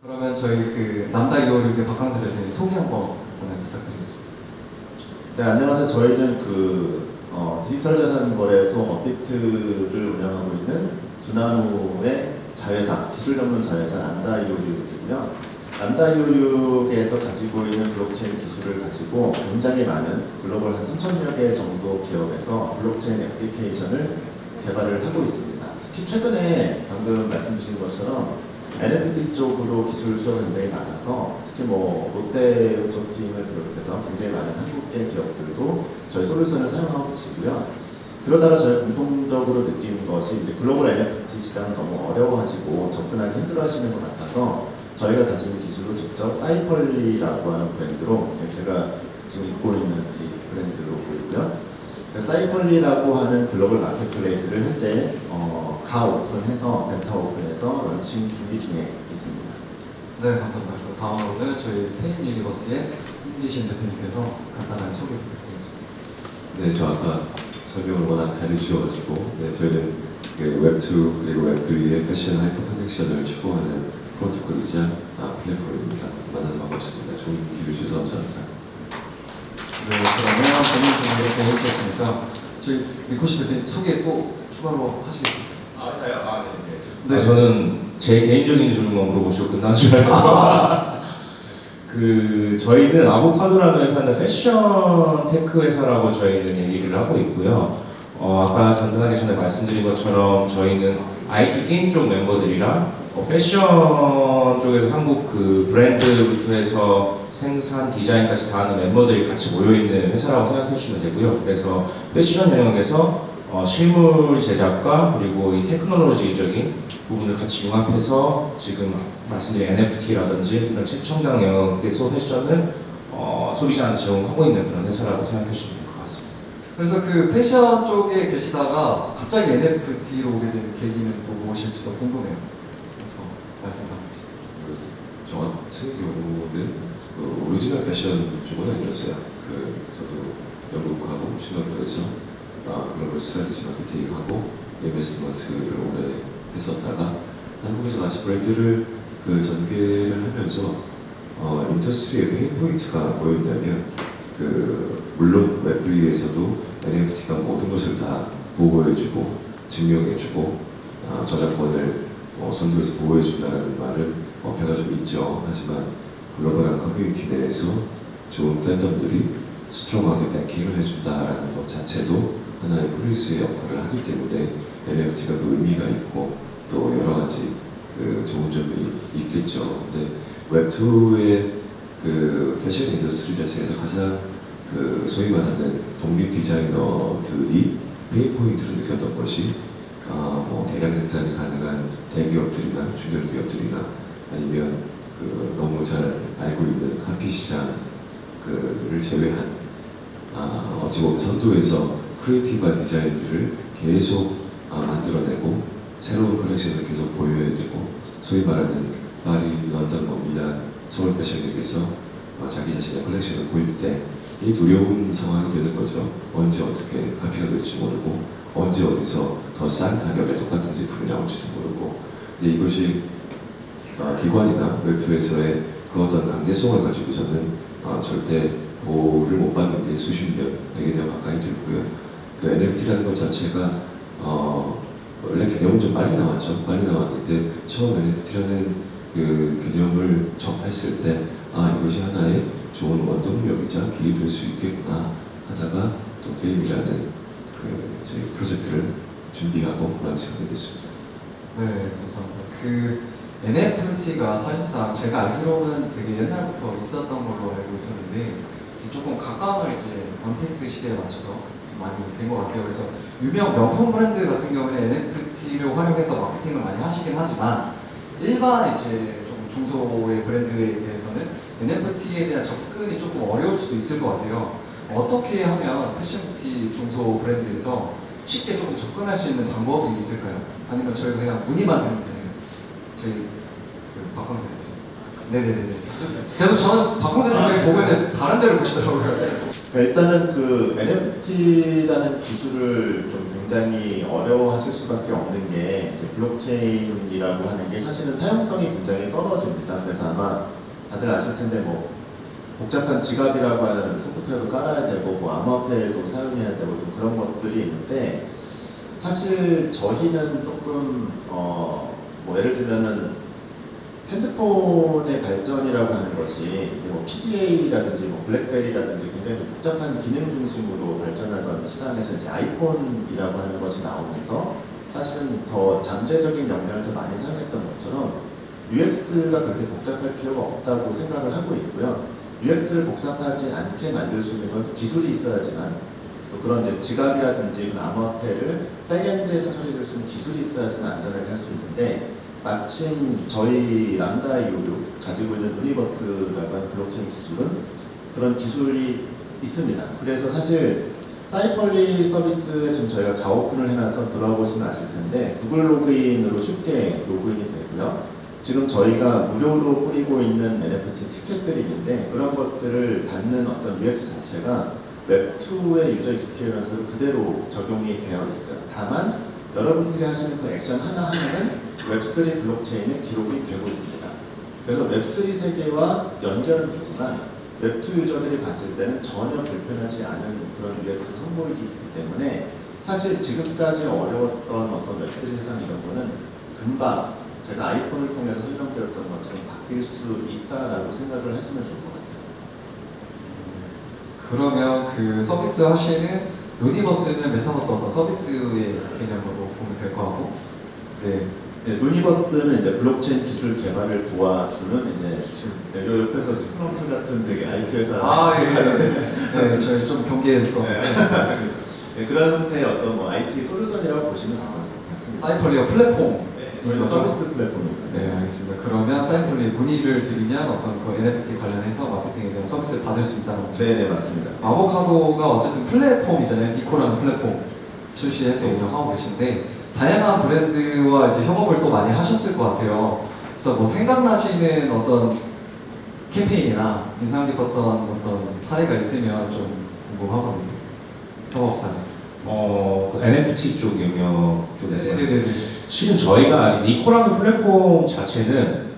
그러면 저희 그 남다 256의 박광수 대표님 소개 한번 간단하게 부탁드리겠습니다. 네, 안녕하세요. 저희는 디지털 자산 거래소 업비트를 운영하고 있는 두나무의 자회사, 기술 전문 자회사 남다256이고요. 남다256에서 가지고 있는 블록체인 기술을 가지고 굉장히 많은 글로벌 한 3,000여 개 정도 기업에서 블록체인 애플리케이션을 개발을 하고 있습니다. 특히 최근에 방금 말씀 주신 것처럼 NFT 쪽으로 기술 수요가 굉장히 많아서 특히 롯데 쇼핑을 비롯해서 굉장히 많은 한국계 기업들도 저희 솔루션을 사용하고 계시고요. 그러다가 저희 공통적으로 느낀 것이 이제 글로벌 NFT 시장을 너무 어려워하시고 접근하기 힘들어하시는 것 같아서 저희가 가진 기술로 직접 사이펄리라고 하는 브랜드로 제가 지금 입고 있는 이 브랜드로 보이고요. 사이펄리라고 하는 글로벌 마켓플레이스를 현재 가 오픈해서 베타 오픈해서 런칭 준비 중에 있습니다. 네, 감사합니다. 다음으로는 저희 페인 유니버스의 홍지신 대표님께서 간단하게 소개 부탁드리겠습니다. 네, 저 아까 설명을 워낙 잘해주셔가지고, 네, 저희는 웹2 그리고 웹3의 패션 하이퍼 컨넥션을 추구하는 프로토콜이자 플랫폼입니다. 만나서 반갑습니다. 좋은 기회 주셔서 감사합니다. 네, 그러면 본인 좀 이렇게 해주셨으니까 저희 미코시 대표님 소개 또 추가로 하시겠습니다. 저요? 네. 저는 제 개인적인 질문만 물어보시고 끝난 줄 알고 저희는 아보카도라는 회사는 패션 테크 회사라고 저희는 얘기를 하고 있고요. 아까 간단하게 전에 말씀드린 것처럼 저희는 IT 게임 쪽 멤버들이랑 패션 쪽에서 한국 그 브랜드부터 해서 생산, 디자인까지 다 하는 멤버들이 같이 모여있는 회사라고 생각해 주시면 되고요. 그래서 패션 영역에서 실물 제작과 그리고 이 테크놀로지적인 부분을 같이 융합해서 지금 말씀드린 NFT라든지 이런 최첨단 영역에서 패션을 소비자한테 제공하고 있는 그런 회사라고 생각해 주시면 될 것 같습니다. 그래서 그 패션 쪽에 계시다가 갑자기 NFT로 오게 된 계기는 또 무엇일지가 궁금해요. 그래서 말씀 가능하시죠. 저 같은 경우는 오리지널 패션 쪽은 아니었어요. 저도 영국하고 싱가포르에서 글로벌 스트래티지 마케팅하고 인베스트먼트를 오래 했었다가 한국에서 같이 브랜드를 전개를 하면서 인더스트리의 페인 포인트가 뭐였냐면 물론 웹3에서도 NFT가 모든 것을 다 보호해주고 증명해주고 저작권을 선도해서 보호해준다는 말은 어폐가 좀 있죠. 하지만 글로벌한 커뮤니티 내에서 좋은 팬덤들이 스트롱하게 베킹을 해준다라는 것 자체도 하나의 폴리스의 역할을 하기 때문에 NFT가 그 의미가 있고 또 여러 가지 좋은 점이 있겠죠. 근데 웹2의 패션 인더스트리 자체에서 가장 소위 말하는 독립 디자이너들이 페인 포인트로 느꼈던 것이 대량 생산이 가능한 대기업들이나 중견 기업들이나 아니면 너무 잘 알고 있는 카피 시장을 제외한 어찌 보면 선도에서 크리에이티브한 디자인들을 계속 만들어내고 새로운 컬렉션을 계속 보유해야 되고 소위 말하는 파리, 런던, 밀란, 서울 패션에서 자기 자신의 컬렉션을 보일 때 이 두려운 상황이 되는 거죠. 언제 어떻게 카피가 될지 모르고 언제 어디서 더 싼 가격에 똑같은 제품이 나올지도 모르고 근데 이것이 기관이나 웹2에서의 그 어떤 강제성을 가지고서는 절대 보호를 못 받는 게 수십 년, 100여 년 가까이 됐고요. NFT라는 것 자체가 원래 개념은 좀 빨리 나왔죠. 빨리 나왔는데 처음 NFT라는 개념을 접했을 때 이것이 하나의 좋은 원동력이자 길이 될 수 있겠구나 하다가 또 페임이라는 저희 프로젝트를 준비하고 런칭하게 됐습니다. 네, 감사합니다. NFT가 사실상 제가 알기로는 되게 옛날부터 있었던 걸로 알고 있었는데 이제 조금 가까움을 이제 언택트 시대에 맞춰서 많이 된 것 같아요. 그래서 유명 명품 브랜드 같은 경우는 NFT를 활용해서 마케팅을 많이 하시긴 하지만 일반 이제 조금 중소의 브랜드에 대해서는 NFT에 대한 접근이 조금 어려울 수도 있을 것 같아요. 어떻게 하면 패션뷰티 중소 브랜드에서 쉽게 조금 접근할 수 있는 방법이 있을까요? 아니면 저희가 그냥 문의만 드리면 되나요? 저희 박광수 대표님. 네네네. 그래서 저는 박홍세 선배님 보고 있는데 다른 데를 보시더라고요. 그러니까 일단은 그 NFT라는 기술을 좀 굉장히 어려워하실 수밖에 없는 게 이제 블록체인이라고 하는 게 사실은 사용성이 굉장히 떨어집니다. 그래서 아마 다들 아실 텐데 뭐 복잡한 지갑이라고 하는 소프트웨어도 깔아야 되고 뭐 암호화폐도 사용해야 되고 좀 그런 것들이 있는데 사실 저희는 조금 뭐 예를 들면은 핸드폰의 발전이라고 하는 것이 이제 뭐 PDA라든지 뭐 블랙베리라든지 굉장히 좀 복잡한 기능 중심으로 발전하던 시장에서 이제 아이폰이라고 하는 것이 나오면서 사실은 더 잠재적인 역량을 더 많이 사용했던 것처럼 UX가 그렇게 복잡할 필요가 없다고 생각을 하고 있고요. UX를 복잡하지 않게 만들 수 있는 건 기술이 있어야지만 또 그런 이제 지갑이라든지 그런 암호화폐를 백엔드에서 처리해줄 수 있는 기술이 있어야지만 안전하게 할 수 있는데 마침 저희 람다 이오류 가지고 있는 유니버스라고 하는 블록체인 기술은 그런 기술이 있습니다. 그래서 사실 사이펄리 서비스에 지금 저희가 가오픈을 해놔서 들어보시면 아실 텐데 구글 로그인으로 쉽게 로그인이 되고요. 지금 저희가 무료로 뿌리고 있는 NFT 티켓들이 있는데 그런 것들을 받는 어떤 UX 자체가 웹2의 유저 익스피리언스로 그대로 적용이 되어 있어요. 다만 여러분들이 하시는 그 액션 하나하나는 웹3 블록체인에 기록이 되고 있습니다. 그래서 웹3 세계와 연결은 되지만 웹2 유저들이 봤을 때는 전혀 불편하지 않은 그런 UX를 선보이기 때문에 사실 지금까지 어려웠던 어떤 웹3 세상 이런 거는 금방 제가 아이폰을 통해서 설명드렸던 것처럼 바뀔 수 있다라고 생각을 하시면 좋을 것 같아요. 그러면 그 서비스 하시는 유니버스는 메타버스 어떤 서비스의 개념으로 보면 될 것 같고, 네. 네, 유니버스는 이제 블록체인 기술 개발을 도와주는 이제 기술. 네, 요 옆에서 스프럼프 같은 되게 IT 회사 네, 저희 좀 경계해서 네. 네, 그런 형태의 어떤 뭐 IT 솔루션이라고 보시면 될 것 같습니다. 사이펄리어 플랫폼. 네, 저희는 서비스 플랫폼입니다. 네, 알겠습니다. 그러면 사이펄리 문의를 드리면 어떤 그 NFT 관련해서 마케팅에 대한 서비스를 받을 수 있다는 거죠. 네, 맞습니다. 아보카도가 어쨌든 플랫폼이잖아요. 니코라는 플랫폼 출시해서 운영하고 계신데 다양한 브랜드와 이제 협업을 또 많이 하셨을 것 같아요. 그래서 뭐 생각나시는 어떤 캠페인이나 인상 깊었던 어떤 사례가 있으면 좀 궁금하거든요. 협업 사례. 그 NFT 쪽 영역 쪽에서 네네네. 실은 저희가 아직 니코라는 플랫폼 자체는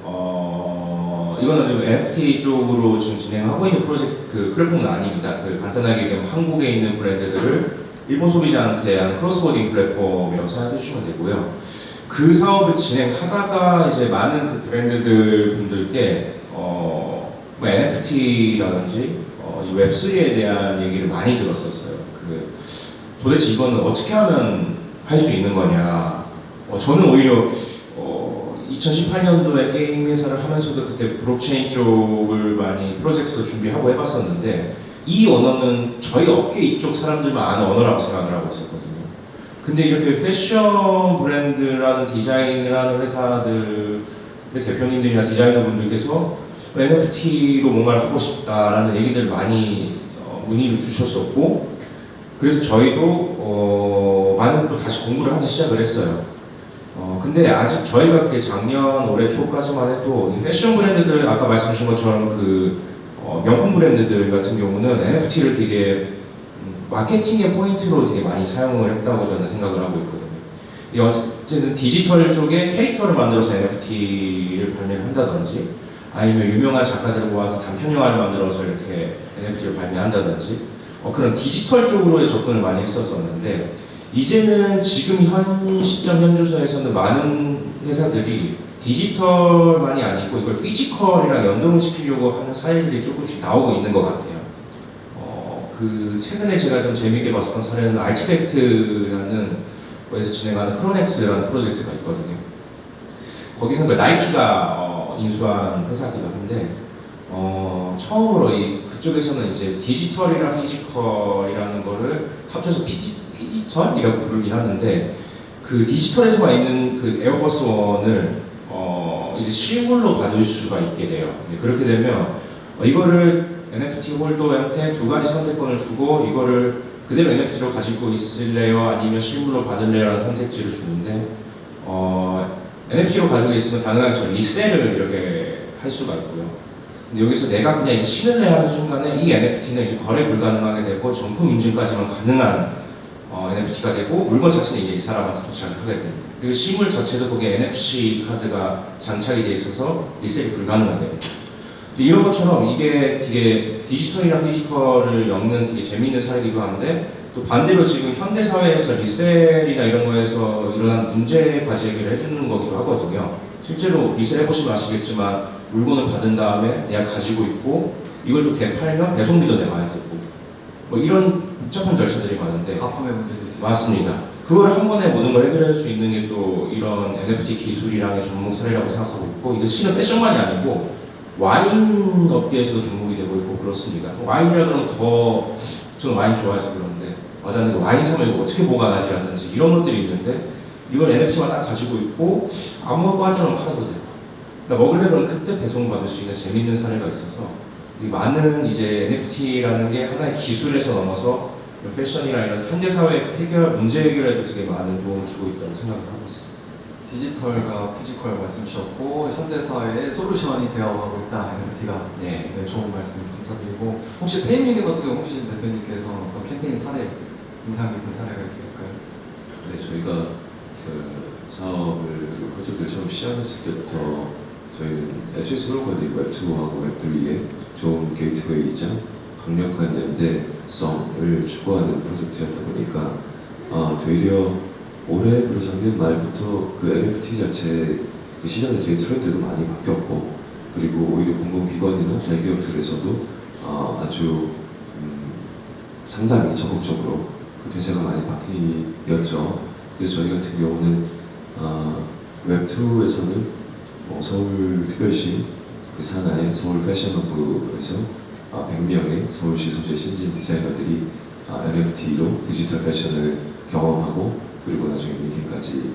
이거는 지금 NFT 쪽으로 지금 진행하고 있는 프로젝트 그 플랫폼은 아닙니다. 그 간단하게 얘기하면 한국에 있는 브랜드들을 일본 소비자한테 하는 크로스보딩 플랫폼이라고 생각해 주시면 되고요. 그 사업을 진행하다가 이제 많은 그 브랜드들 분들께 뭐 NFT라든지 웹3에 대한 얘기를 많이 들었었어요. 그 도대체 이거는 어떻게 하면 할 수 있는 거냐. 저는 오히려 2018년도에 게임 회사를 하면서도 그때 블록체인 쪽을 많이 프로젝트로 준비하고 해봤었는데 이 언어는 저희 업계 이쪽 사람들만 아는 언어라고 생각을 하고 있었거든요. 근데 이렇게 패션 브랜드라는 디자인을 하는 회사들의 대표님들이나 디자이너분들께서 NFT로 뭔가를 하고 싶다라는 얘기들을 많이 문의를 주셨었고 그래서 저희도 많은 또 다시 공부를 하기 시작을 했어요. 근데 아직 저희가 그게 작년 올해 초까지만 해도 이 패션 브랜드들 아까 말씀 주신 것처럼 그 명품 브랜드들 같은 경우는 NFT를 되게 마케팅의 포인트로 되게 많이 사용을 했다고 저는 생각을 하고 있거든요. 어쨌든 디지털 쪽에 캐릭터를 만들어서 NFT를 발매를 한다든지 아니면 유명한 작가들을 모아서 단편 영화를 만들어서 이렇게 NFT를 발매한다든지 그런 디지털 쪽으로의 접근을 많이 했었었는데 이제는 지금 현 시점 현 주소에서는 많은 회사들이 디지털만이 아니고 이걸 피지컬이랑 연동을 시키려고 하는 사례들이 조금씩 나오고 있는 것 같아요. 그 최근에 제가 좀 재밌게 봤었던 사례는 아티팩트라는 거에서 진행하는 크로넥스라는 프로젝트가 있거든요. 거기서 그 나이키가 인수한 회사기도 한데 처음으로 그쪽에서는 이제 디지털이랑 피지컬이라는 거를 합쳐서 피지털이라고 부르긴 하는데 그 디지털에서만 있는 그 에어포스 원을 이제 실물로 받을 수가 있게 돼요. 이제 그렇게 되면 이거를 NFT 홀더한테 두 가지 선택권을 주고 이거를 그대로 NFT로 가지고 있을래요? 아니면 실물로 받을래요? 라는 선택지를 주는데 NFT로 가지고 있으면 당연하게 저 리셀을 이렇게 할 수가 있고요. 근데 여기서 내가 그냥 신을 내야 하는 순간에 이 NFT는 이제 거래 불가능하게 되고 정품 인증까지만 가능한 NFT가 되고 물건 자체는 이제 이 사람한테 도착을 하게 됩니다. 그리고 실물 자체도 거기에 NFC 카드가 장착이 돼 있어서 리셀이 불가능하게 됩니다. 이런 것처럼 이게 되게 디지털이랑 피지컬을 엮는 되게 재미있는 사례이기도 한데 또 반대로 지금 현대 사회에서 리셀이나 이런 거에서 일어난 문제 과제 해결을 해주는 거기도 하거든요. 실제로 리셀 해보시면 아시겠지만 물건을 받은 다음에 내가 가지고 있고 이걸 또 되팔면 배송비도 내봐야 되고 뭐 이런 복잡한 절차들이 많은데 가품의 문제도 있어요. 맞습니다. 그걸 한 번에 모든 걸 해결할 수 있는 게 또 이런 NFT 기술이랑의 접목 사례라고 생각하고 있고 이거 실은 패션만이 아니고 와인 업계에서도 접목이 되고 있고 그렇습니다. 와인이라 그러면 더 저는 와인 좋아해서 그런데 와닿는 와인 사면 이거 어떻게 보관하지라든지 이런 것들이 있는데 이걸 NFT만 딱 가지고 있고 아무 과정을 팔아도 되고 그러니까 먹을래 그러면 그때 배송받을 수 있는 재미있는 사례가 있어서 이 많은 이제 NFT라는 게 하나의 기술에서 넘어서 패션이나 이런 현대 사회 문제 해결에도 되게 많은 도움을 주고 있다고 생각을 하고 있습니다. 디지털과 피지컬 말씀 주셨고 현대사회의 솔루션이 되어가고 있다 NFT가. 네. 네, 좋은 말씀 감사드리고 혹시 페임 유니버스 홍시진 대표님께서 어떤 캠페인 사례 인상 깊은 사례가 있을까요? 네, 저희가 그 사업을 그리고 프로젝트를 처음 시작했을 때부터 저희는 애초에 슬로건이 웹2하고 웹3의 좋은 게이트웨이이자 강력한 연대성을 추구하는 프로젝트였다 보니까 되려 올해 그리고 작년 말부터 그 NFT 자체 그 시장 자체의 트렌드도 많이 바뀌었고 그리고 오히려 공공기관이나 대기업들에서도 아주 상당히 적극적으로 그 대세가 많이 바뀌었죠. 그래서 저희 같은 경우는 웹2에서는 서울특별시 그 산하의 서울 패션허브에서 100명의 서울시 소재 신진 디자이너들이 NFT로 디지털 패션을 경험하고 그리고 나중에 미팅까지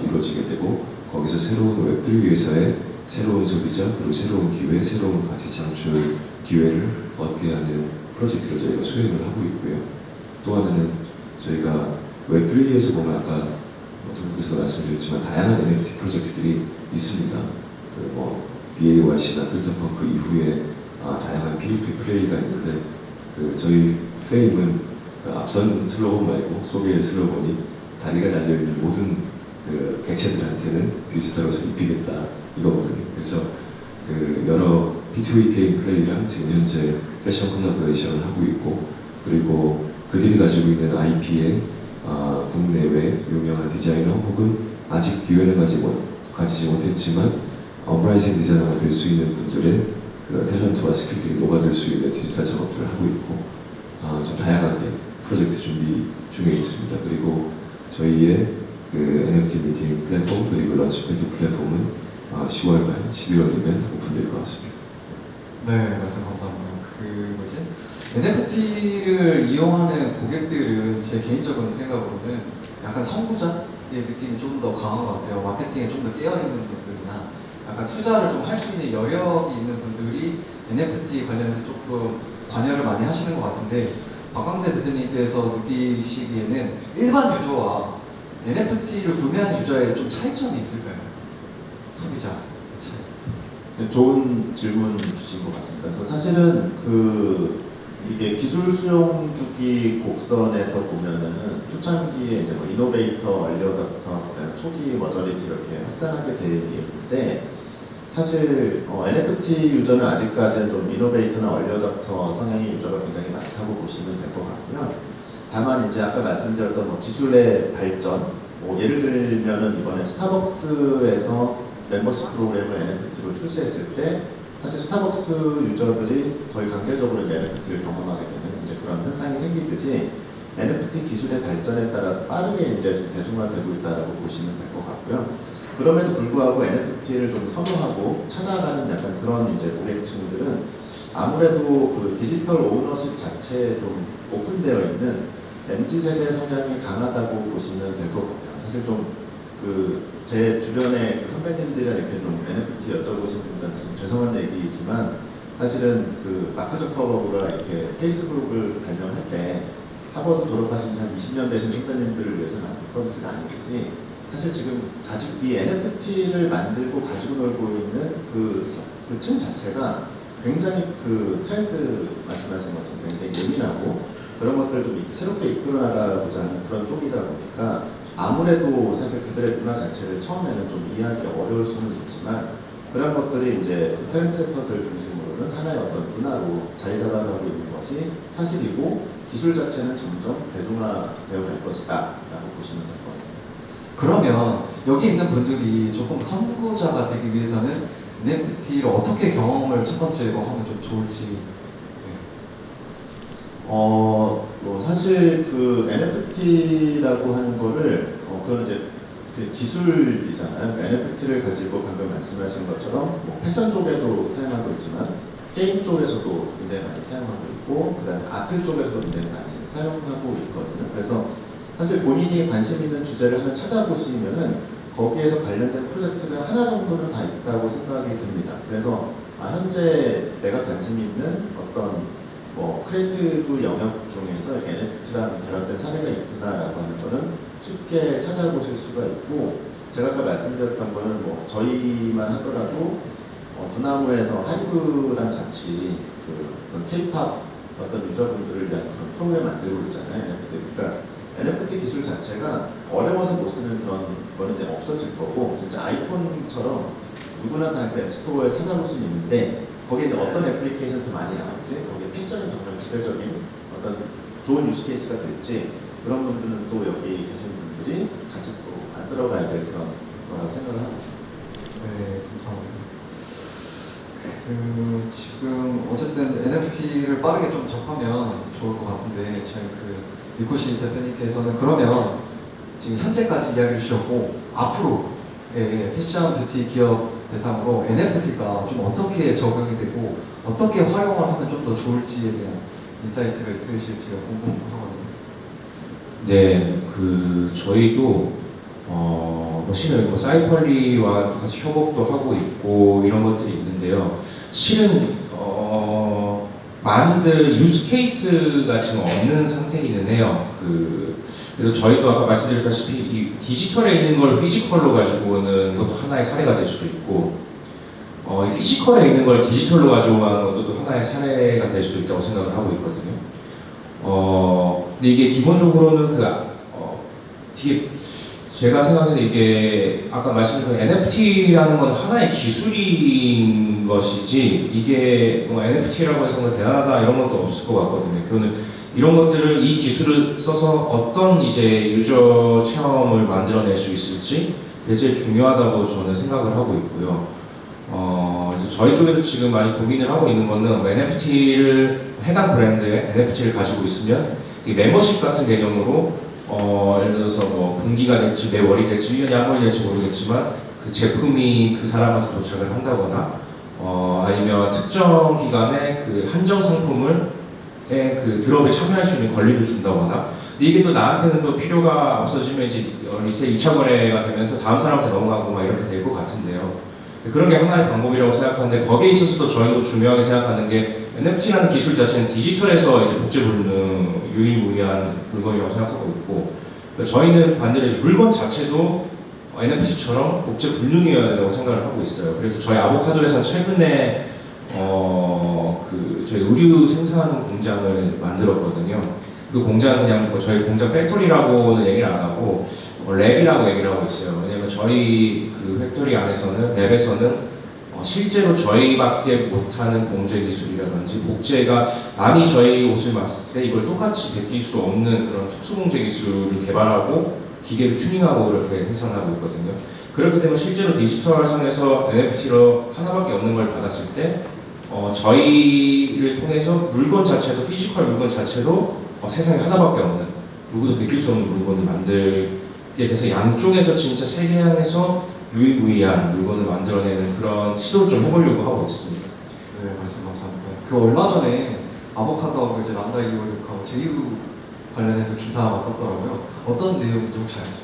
이루어지게 되고 거기서 새로운 웹3에서의 새로운 소비자 그리고 새로운 기회, 새로운 가치 창출 기회를 얻게 하는 프로젝트를 저희가 수행을 하고 있고요. 또 하나는 저희가 웹3에서 보면 아까 두 분께서도 말씀드렸지만 다양한 NFT 프로젝트들이 있습니다. BAYC나 필터펑크 이후에 다양한 PFP 플레이가 있는데 저희 페임은 앞선 슬로건 말고 소개의 슬로건이 다리가 달려있는 모든 객체들한테는 디지털옷을 입히겠다 이거거든요. 그래서 여러 P2E 게임 플레이랑 지금 현재 패션 콜라보레이션을 하고 있고 그리고 그들이 가지고 있는 IP에 국내외 유명한 디자이너 혹은 아직 기회는 가지지 못했지만 업라이징 디자이너가 될 수 있는 분들의 탤런트와 스킬들이 녹아들 수 있는 디지털 작업들을 하고 있고 좀 다양하게 프로젝트 준비 중에 있습니다. 그리고 저희의 NFT 미팅 플랫폼 그리고 런치패드 플랫폼은 10월 말 11월이면 오픈될 것 같습니다. 네, 말씀 감사합니다. NFT를 이용하는 고객들은 제 개인적인 생각으로는 약간 선구자의 느낌이 좀 더 강한 것 같아요. 마케팅에 좀 더 깨어있는 분들이나 약간 투자를 좀 할 수 있는 여력이 있는 분들이 NFT 관련해서 조금 관여를 많이 하시는 것 같은데 박광재 대표님께서 느끼시기에는 일반 유저와 NFT를 구매하는 유저의 좀 차이점이 있을까요? 소비자 차이. 네, 좋은 질문 주신 것 같습니다. 그래서 사실은 이게 기술 수용 주기 곡선에서 보면은 초창기에 이제 이노베이터, 얼리어답터, 그다음에 초기 머저리티 이렇게 확산하게 되어 있는데 사실 NFT 유저는 아직까지는 좀 이노베이터나 얼리어답터 성향의 유저가 굉장히 많다고 보시면 될 것 같고요. 다만 이제 아까 말씀드렸던 기술의 발전, 예를 들면은 이번에 스타벅스에서 멤버십 프로그램을 NFT로 출시했을 때 사실 스타벅스 유저들이 거의 강제적으로 NFT를 경험하게 되는 이제 그런 현상이 생기듯이 NFT 기술의 발전에 따라서 빠르게 이제 좀 대중화되고 있다라고 보시면 될 것 같고요. 그럼에도 불구하고 NFT를 좀 선호하고 찾아가는 약간 그런 이제 고객층들은 아무래도 디지털 오너십 자체에 좀 오픈되어 있는 MZ 세대 성향이 강하다고 보시면 될 것 같아요. 사실 좀 제 주변의 선배님들이랑 이렇게 좀 NFT 여쭤보신 분들한테 좀 죄송한 얘기지만 사실은 마크 저커버그가 이렇게 페이스북을 발명할 때 하버드 졸업하신 지 한 20년 되신 선배님들을 위해서 만든 서비스가 아니듯이 사실 지금 이 NFT를 만들고 가지고 놀고 있는 그 층 자체가 굉장히 그 트렌드 말씀하신 것처럼 굉장히 예민하고 그런 것들을 좀 새롭게 이끌어 나가고자 하는 그런 쪽이다 보니까 아무래도 사실 그들의 문화 자체를 처음에는 좀 이해하기 어려울 수는 있지만 그런 것들이 이제 그 트렌드세터들 중심으로는 하나의 어떤 문화로 자리 잡아가고 있는 것이 사실이고 기술 자체는 점점 대중화되어 갈 것이다 라고 보시면 될 것 같습니다. 그러면 여기 있는 분들이 조금 선구자가 되기 위해서는 NFT를 어떻게 경험을 첫 번째로 하면 좀 좋을지. 네. 뭐 사실 그 NFT라고 하는 거를 그건 이제 그 기술이잖아요. 그러니까 NFT를 가지고 방금 말씀하신 것처럼 뭐 패션 쪽에도 사용하고 있지만 게임 쪽에서도 굉장히 많이 사용하고 있고 그다음에 아트 쪽에서도 굉장히 많이 사용하고 있거든요. 그래서 사실 본인이 관심 있는 주제를 하나 찾아보시면은 거기에서 관련된 프로젝트가 하나 정도는 다 있다고 생각이 듭니다. 그래서 현재 내가 관심 있는 어떤 뭐 크리에이티브 영역 중에서 NFT랑 결합된 사례가 있구나라고 하는 거는 쉽게 찾아보실 수가 있고 제가 아까 말씀드렸던 거는 뭐 저희만 하더라도 두나무에서 하이브랑 같이 그 어떤 K-팝 어떤 유저분들을 위한 그런 프로그램 만들고 있잖아요. NFT. 그러니까 NFT 기술 자체가 어려워서 못 쓰는 그런 거는 이제 없어질 거고 진짜 아이폰처럼 누구나 다 그 앱스토어에 찾아볼 수 있는데 거기에 어떤 애플리케이션이 더 많이 나올지 거기에 패션이 정말 지배적인 어떤 좋은 유스케이스가 될지 그런 분들은 또 여기 계신 분들이 같이 또 만들어가야 될 그런 거라고 생각을 하고 있습니다. 네, 감사합니다. 지금 어쨌든 NFT를 빠르게 좀 접하면 좋을 것 같은데 저희 리코시 대표님께서는 그러면 지금 현재까지 이야기를 주셨고 앞으로의 패션 뷰티 기업 대상으로 NFT가 좀 어떻게 적용이 되고 어떻게 활용을 하면 좀 더 좋을지에 대한 인사이트가 있으실지가 궁금하거든요. 네, 저희도 실은 뭐 사이펄리와 같이 협업도 하고 있고 이런 것들이 있는데요. 실은 많이들 유스 케이스가 지금 없는 상태이긴 해요. 그래서 저희도 아까 말씀드렸다시피 이 디지털에 있는 걸 피지컬로 가지고 오는 것도 하나의 사례가 될 수도 있고, 이 피지컬에 있는 걸 디지털로 가지고 가는 것도 또 하나의 사례가 될 수도 있다고 생각을 하고 있거든요. 근데 이게 기본적으로는 되게 제가 생각하는 이게 아까 말씀드린 NFT라는 건 하나의 기술인 것이지 이게 뭐 NFT라고 해서 뭐 대단하다 이런 것도 없을 것 같거든요. 그거는 이런 것들을 이 기술을 써서 어떤 이제 유저 체험을 만들어낼 수 있을지 그게 제일 중요하다고 저는 생각을 하고 있고요. 그래서 저희 쪽에서 지금 많이 고민을 하고 있는 거는 NFT를 해당 브랜드의 NFT를 가지고 있으면 멤버십 같은 개념으로 예를 들어서 뭐 분기가 될지 매월이 될지 1년이 한 번이 될지 모르겠지만 그 제품이 그 사람한테 도착을 한다거나 아니면 특정 기간에 그 한정 상품을 그 드롭에 참여할 수 있는 권리를 준다거나 근데 이게 또 나한테는 또 필요가 없어지면 이제 리스트 2차 거래가 되면서 다음 사람한테 넘어가고 막 이렇게 될 것 같은데요. 그런 게 하나의 방법이라고 생각하는데 거기에 있어서도 저희도 중요하게 생각하는 게 NFT라는 기술 자체는 디지털에서 이제 복제 불능 유일무이한 물건이라고 생각하고 있고 저희는 반대로 이제 물건 자체도 NFT처럼 복제 불능이어야 된다고 생각을 하고 있어요. 그래서 저희 아보카도에서는 최근에 저희 의류 생산 공장을 만들었거든요. 그 공장은 그냥 뭐 저희 공장 팩토리라고는 얘기를 안 하고 랩이라고 얘기를 하고 있어요. 왜냐면 저희 그 팩토리 안에서는 랩에서는 실제로 저희밖에 못하는 봉제 기술이라든지 복제가 남이 저희 옷을 봤을 때 이걸 똑같이 베낄 수 없는 그런 특수 봉제 기술을 개발하고 기계를 튜닝하고 그렇게 생산하고 있거든요. 그렇기 때문에 실제로 디지털상에서 NFT로 하나밖에 없는 걸 받았을 때 저희를 통해서 물건 자체도 피지컬 물건 자체도 세상에 하나밖에 없는 누구도 베낄 수 없는 물건을 만들게 돼서 양쪽에서 진짜 세계향에서 유일무이한 물건을 만들어내는 그런 시도를 좀 해보려고 하고 있습니다. 네, 말씀 감사합니다. 얼마 전에 아보카도하고 이제 람다 256하고 제휴 관련해서 기사가 떴더라고요. 어떤 내용인지 혹시 알 수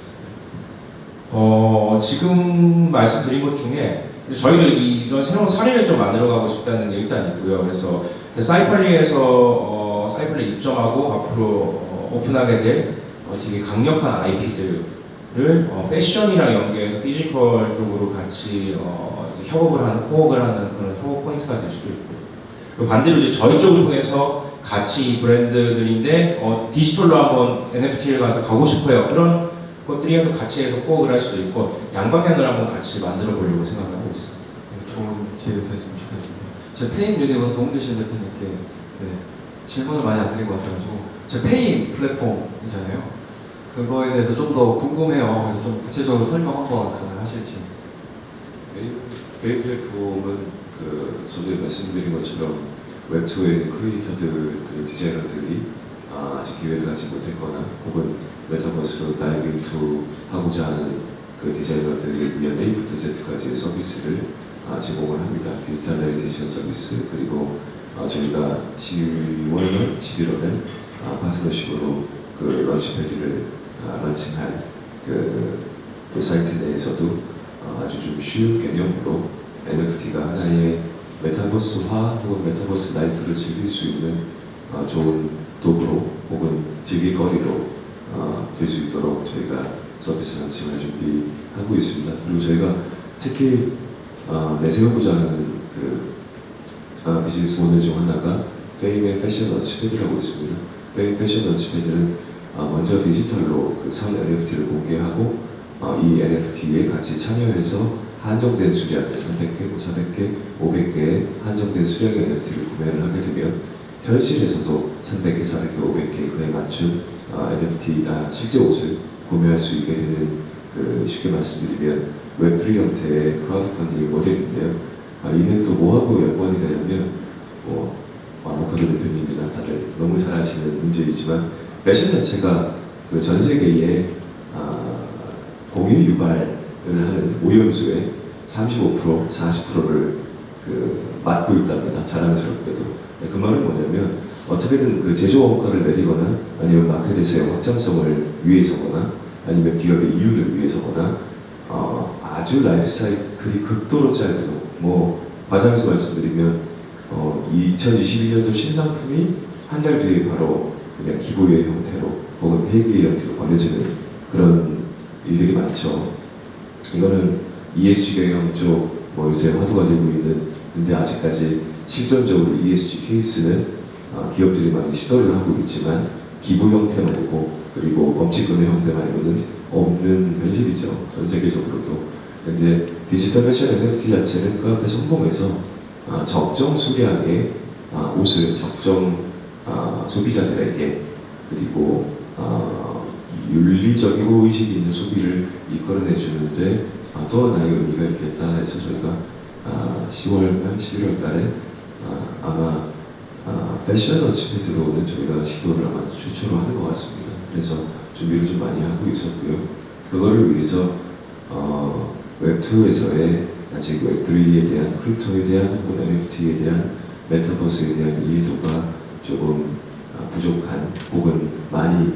있을까요? 지금 말씀드린 것 중에 저희도 이런 새로운 사례를 좀 만들어가고 싶다는 게 일단 있고요. 그래서 사이펄리에 입점하고 앞으로 오픈하게 될 되게 강력한 IP들을 패션이랑 연계해서 피지컬 쪽으로 같이 이제 협업을 하는, 코업을 하는 그런 협업 포인트가 될 수도 있고, 그리고 반대로 이제 저희 쪽을 통해서 같이 이 브랜드들인데 디지털로 한번 NFT를 가서 가고 싶어요. 그런 것들이 또 같이 해서 코업을 할 수도 있고, 양방향을 한번 같이 만들어 보려고 생각하고 있어요. 네, 좋은 기회 됐으면 좋겠습니다. 저 페인 유니버스 홍대신 대표님께 네, 질문을 많이 안 드린 것 같아가지고 저 페인 플랫폼이잖아요. 그거에 대해서 좀 더 궁금해요. 그래서 좀 구체적으로 설명 한번 가능하실지. 페이 플랫폼은 저도 말씀드린 것처럼 웹2에 있는 크리에이터들 그리고 디자이너들이 아직 기회를 갖지 못했거나 혹은 메타버스로 다이브 인투 하고자 하는 그 디자이너들을 위한 A부터 Z까지의 서비스를 제공을 합니다. 디지털라이제이션 서비스, 그리고 저희가 10월과 11월에 파트너십으로 그 런치패드를 런칭할 또 사이트 내에서도 아주 좀 쉬운 개념으로 NFT가 하나의 메타버스화 혹은 메타버스 라이프를 즐길 수 있는 좋은 도구로 혹은 즐길거리로 될 수 있도록 저희가 서비스 런칭을 준비하고 있습니다. 그리고 저희가 특히 내세우고자 하는 비즈니스 모델 중 하나가 페임의 패션 런치패드라고 있습니다. 페임 패션 런치패드는 먼저 디지털로 선 NFT를 공개하고 이 NFT에 같이 참여해서 한정된 수량의 300개, 400개, 500개의 한정된 수량의 NFT를 구매를 하게 되면 현실에서도 300개, 400개, 500개에 맞춘 NFT나 실제 옷을 구매할 수 있게 되는 쉽게 말씀드리면 웹3 형태의 크라우드 펀딩 모델인데요. 이는 또 뭐하고 연관이 되냐면 아보카도 대표님이나 다들 너무 잘 아시는 문제이지만 패션 자체가 전 세계에 공유 유발을 하는 오염수의 35%, 40%를 맡고 있답니다. 자랑스럽게도. 그 말은 뭐냐면 어떻게든 제조 원가를 내리거나 아니면 마켓에서의 확장성을 위해서거나 아니면 기업의 이윤을 위해서거나 아주 라이프 사이클이 극도로 짧은 과장해서 말씀드리면 2022년도 신상품이 한 달 뒤에 바로 그냥 기부의 형태로 혹은 폐기의 형태로 버려지는 그런 일들이 많죠. 이거는 ESG 경영 쪽 요새 화두가 되고 있는, 근데 아직까지 실존적으로 ESG 케이스는 기업들이 많이 시도를 하고 있지만 기부 형태 말고 그리고 범칙금의 형태 말고는 없는 현실이죠. 전 세계적으로도. 근데 디지털 패션 NFT 자체는 그 앞에 선봉해서 적정 수량의 옷을 적정 소비자들에게 그리고 윤리적이고 의식이 있는 소비를 이끌어내 주는데 또 하나의 의미가 있겠다 해서 저희가 10월과 11월 달에 아마 패션 런치패드로는 저희가 시도를 아마 최초로 하는 것 같습니다. 그래서 준비를 좀 많이 하고 있었고요. 그거를 위해서 웹2에서의 아직 웹3에 대한 크립토에 대한 혹은 NFT에 대한 메타버스에 대한 이해도가 조금 부족한 혹은 많이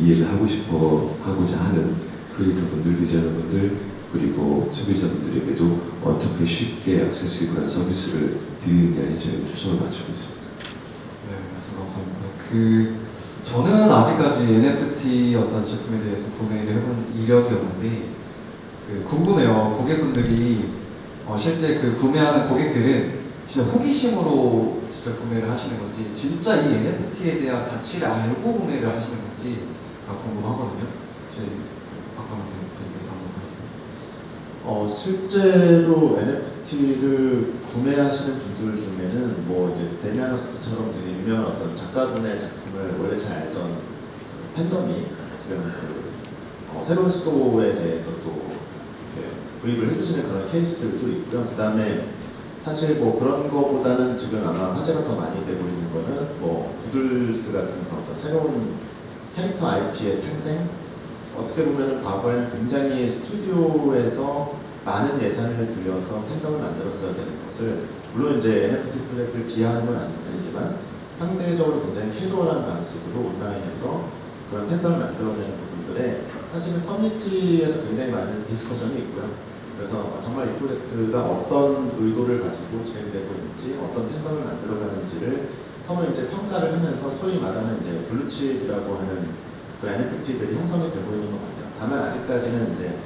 이해를 하고자 하는 크리에이터 분들, 디자이너 분들 그리고 소비자분들에게도 어떻게 쉽게 액세시블한 서비스를 드리느냐에 저희는 초점을 맞추고 있습니다. 네, 말씀 감사합니다. 저는 아직까지 NFT 어떤 제품에 대해서 구매를 해본 이력이 없는데 궁금해요. 고객분들이 실제 구매하는 고객들은 진짜 호기심으로 진짜 구매를 하시는 건지 진짜 이 NFT에 대한 가치를 알고 구매를 하시는 건지가 궁금하거든요. 저희 박광수 대표님께서 한번 말씀. 실제로 NFT를 구매하시는 분들 중에는 이제 데미안호스트처럼 드리면 어떤 작가분의 작품을 원래 잘 알던 팬덤이 새로운 시도에 대해서 또 이렇게 구입을 해주시는 그런 케이스들도 있고요. 그 다음에 사실 그런 거보다는 지금 아마 화제가 더 많이 되고 있는 거는 부들스 같은 그런 어떤 새로운 캐릭터 IP의 탄생. 어떻게 보면 과거에는 굉장히 스튜디오에서 많은 예산을 들여서 팬덤을 만들었어야 되는 것을, 물론 이제 NFT 프로젝트를 비하하는 건 아니지만 상대적으로 굉장히 캐주얼한 방식으로 온라인에서 그런 팬덤을 만들어내는 부분들에 사실은 커뮤니티에서 굉장히 많은 디스커션이 있고요. 그래서 정말 이 프로젝트가 어떤 의도를 가지고 진행되고 있는지, 어떤 팬덤을 만들어가는지를 서로 이제 평가를 하면서 소위 말하는 이제 블루칩이라고 하는 그 NFT들이 형성이 되고 있는 것 같아요. 다만 아직까지는 이제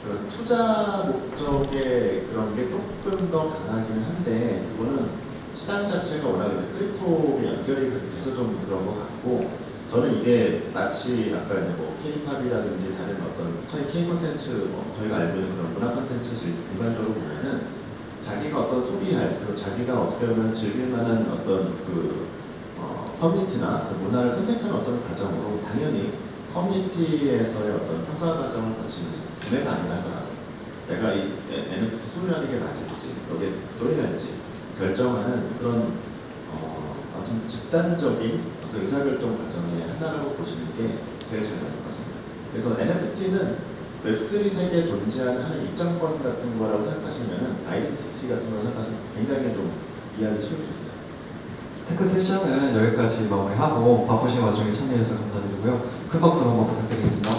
그런 투자 목적의 그런 게 조금 더 강하기는 한데 그거는 시장 자체가 워낙 이제 크립토에 연결이 그렇게 돼서 좀 그런 것 같고 저는 이게 마치 아까 이제 뭐 K-팝이라든지 다른 어떤 K 콘텐츠 저희가 알고 있는 그런 문화 콘텐츠를 일반적으로 보면은 자기가 어떤 소비할 그리고 자기가 어떻게 보면 즐길 만한 어떤 그 커뮤니티나 그 문화를 선택하는 어떤 과정으로 당연히 커뮤니티에서의 어떤 평가 과정을 거치는 구매가 아니라 하더라도 내가 이 NFT 소유하는 게 맞을지 여기에 조인할지 결정하는 그런 어떤 집단적인 어떤 의사결정 과정의 하나라고 보시는 게 제일 잘 맞는 것 같습니다. 그래서 NFT는 웹3 세계에 존재하는 하나의 입장권 같은 거라고 생각하시면 아이덴티티 같은 걸 생각하시면 굉장히 좀 이해하기 쉬울 수 있어요. 테크 세션은 여기까지 마무리하고 바쁘신 와중에 참여해주셔서 감사드리고요. 큰 박수로 한번 부탁드리겠습니다.